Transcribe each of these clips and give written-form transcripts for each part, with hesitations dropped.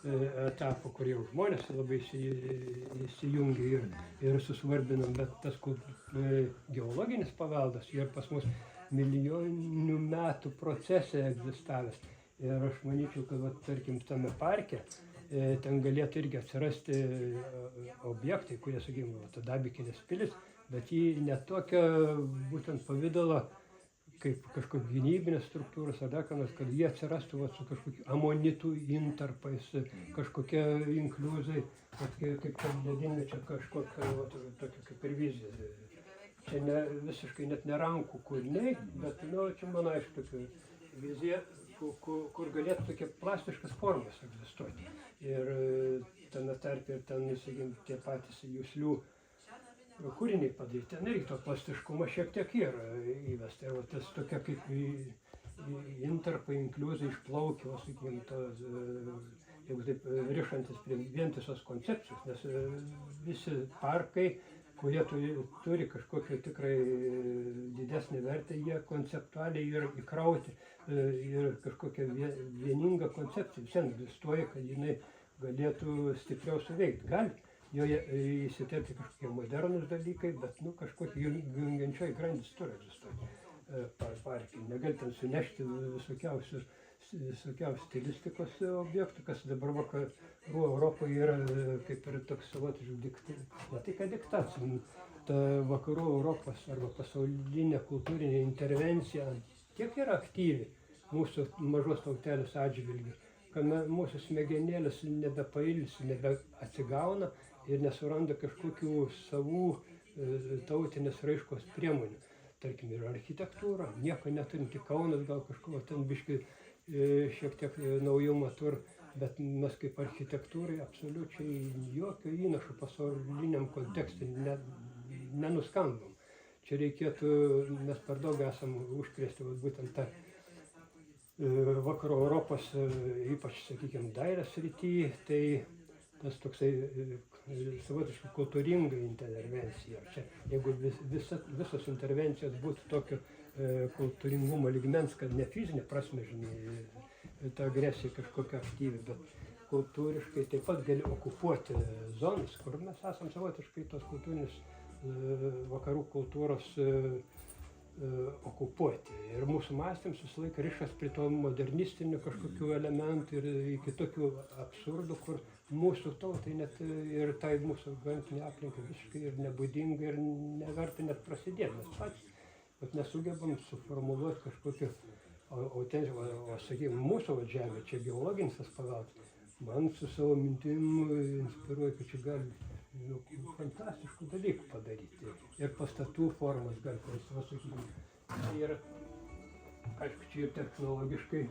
etapo, kur jau žmonės labai įsijungia ir susvarbinam, bet tas geologinis paveldas ir pas mus milijoninių metų procese egzistavęs. Ir aš manyčiau, kad, tarkim, tame parke ten galėtų irgi atsirasti objektai, kurie, sakykime, Adabikinės pilis, bet jį netokio būtent pavydalo, kaip kažkokios gynybinės struktūros ar dar ką nors, kad jie atsirastų su kažkokiu amonitų intarpais, kažkokie inkliuzai, kaip ten ledynmečio kažkokia tokia kaip ir vizija. Čia visiškai net ne rankų kūriniai, bet čia mano aišku tokia vizija, kur galėtų tokie plastiškas formas egzistuoti. Ir tame tarpe ir ten, sakykime, tie patys juslių kūriniai padaryti. Ten irgi to plastiškumo šiek tiek yra įvesta. Ir tas tokia kaip intarpai, inkliuzai išplaukė, sakykime, jeigu taip rišantis prie vientisos koncepcijos, nes visi parkai, kurie turi kažkokią tikrai didesnį vertę, jie konceptualiai yra įkrauti ir kažkokia vieninga koncepcija visiems egzistuoja, kad jinai galėtų stipriau suveikti. Gali joje įsiterpti kažkokie modernūs dalykai, bet kažkokia jungiančioji grandis turi egzistuoti parke. Negali ten sunešti visokiausių stilistikos objektų, kas dabar vakarų Europoje yra kaip ir toks savotiškas ne tai kad diktacija, ta vakarų Europos arba pasaulinė kultūrinė intervencija tiek yra aktyvi mūsų mažos tautelės atžvilgiu, kad mūsų smegenėlės nebepailsi, nebeatsigauna ir nesuranda kažkokių savų tautinės raiškos priemonių. Tarkim, ir architektūra, nieko neturinti, Kaunas gal kažko ten biškai šiek tiek naujumo tur, bet mes kaip architektūrai absoliučiai jokio įnašo pasauliniam kontekste nenuskambam. Čia reikėtų, mes per daug esam užkrėsti būtent tą vakarų Europos, ypač, sakykime, dailės srityje, tai tas toksai savotiškai kultūringa intervencija. Čia, jeigu visos intervencijos būtų tokio kultūringumo lygmens, kad ne fizinė prasme, žinai, ta agresija kažkokia aktyvi, bet kultūriškai taip pat gali okupuoti zonas, kur mes esam savotiškai tos kultūrinės vakarų kultūros okupuoti. Ir mūsų mąstymas visą laiką rišas prie to modernistinių kažkokių elementų ir iki tokių absurdų, kur mūsų tautai net ir tai mūsų gamtinė aplinka visiškai ir nebūdinga ir neverta net prasidėti. Mes patys nesugebam suformuluoti kažkokį autentišką, o sakykime, mūsų žemė, čia geologinis tas paveldas, man su savo mintim inspiruoja, kad čia gali fantastiškų dalykų padaryti. Ir pastatų formas gali pasakyti. Ir aišku, čia ir technologiškai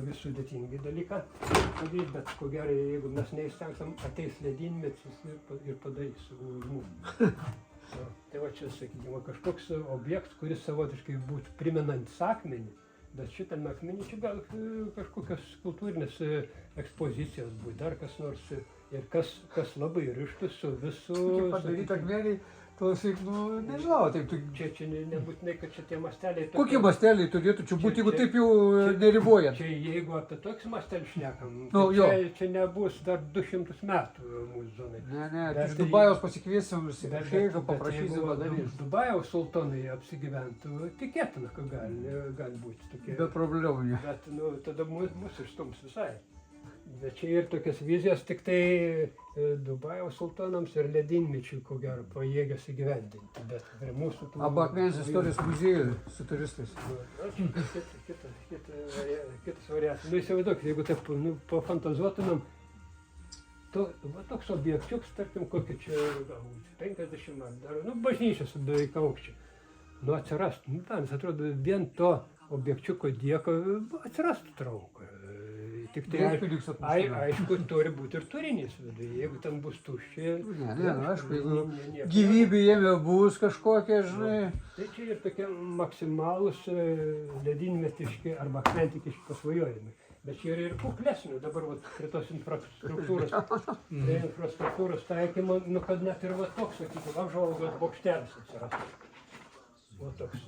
vis sudėtingi dalyką padaryti, bet ko gerai, jeigu mes neįstengsim, ateis ledynmetis ir padarys už mūsų. Tai va čia, sakykime, kažkoks objektas, kuris savotiškai būtų primenantis akmenį, bet šitame akmenį čia gal kažkokios kultūrinės ekspozicijos būtų, dar kas nors, ir kas labai rištų su visu... Čia padaryti akmenį, klausyk, nežinau, taip tu... Čia nebūtinai, kad čia tie masteliai... Kokie masteliai turėtų čia būti, jeigu taip jau neribojant? Čia jeigu apie tokius mastelį šnekam, čia nebus dar 200 metų mūsų zonai. Ne, iš Dubajaus pasikviesim visi, kažkaip paprašysim padarys. Dubajaus sultonai apsigyventų, tikėtina, kad gali būti tokie. Be problemų, ne. Bet tada mus išstums visai. Bet čia ir tokias vizijas tik tai Dubajaus sultonams ir ledynmečiui, ko gero, pajėgęs įgyvendinti. Bet prie mūsų... Arba akmens istorijos muziejui su turistais. Kitas variantas. Įsivaizduokit, jeigu taip pafantazuotumėm, toks objekčiuks, tarkim, kokį čia galbūt 50 ar dar, bažnyčios beveik aukščio. Atsirastų, nes atrodo, vien to objekčiuko dėka atsirastų trauka. Tik tai, aišku, turi būti ir turinys viduje, jeigu ten bus tuščia. Ne, aišku, jeigu gyvybė jame bus kažkokia, žinai. Tai čia ir tokie maksimalūs ledynmetiški arba akmentikiški pasvajojimai. Bet čia yra ir kuklesnių, dabar prie tos infrastruktūros taikymo, kad net ir toks, sakykime, apžvalgos bokštelis atsirastų.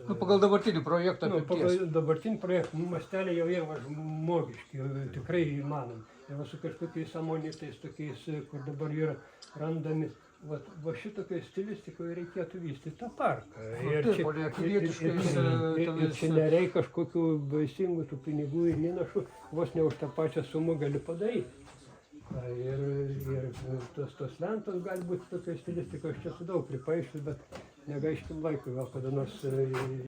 Pagal dabartinį projektą. Pagal dabartinį projektą masteliai jau yra žmogiški, tikrai įmanomi. Tai va su kažkokiais amonitais tokiais, kur dabar yra randami, va šitokiai stilistikoje reikėtų vystyti tą parką. Taip, o ne pilietiškais, Ir čia nereikia kažkokių baisingų tų pinigų ir įnašų, vos ne už tą pačią sumą gali padaryti. Ir tos lentos gali būti tokios stilistikos, aš čia su daug pripaišęs, bet negaiškim laiko, gal kada nors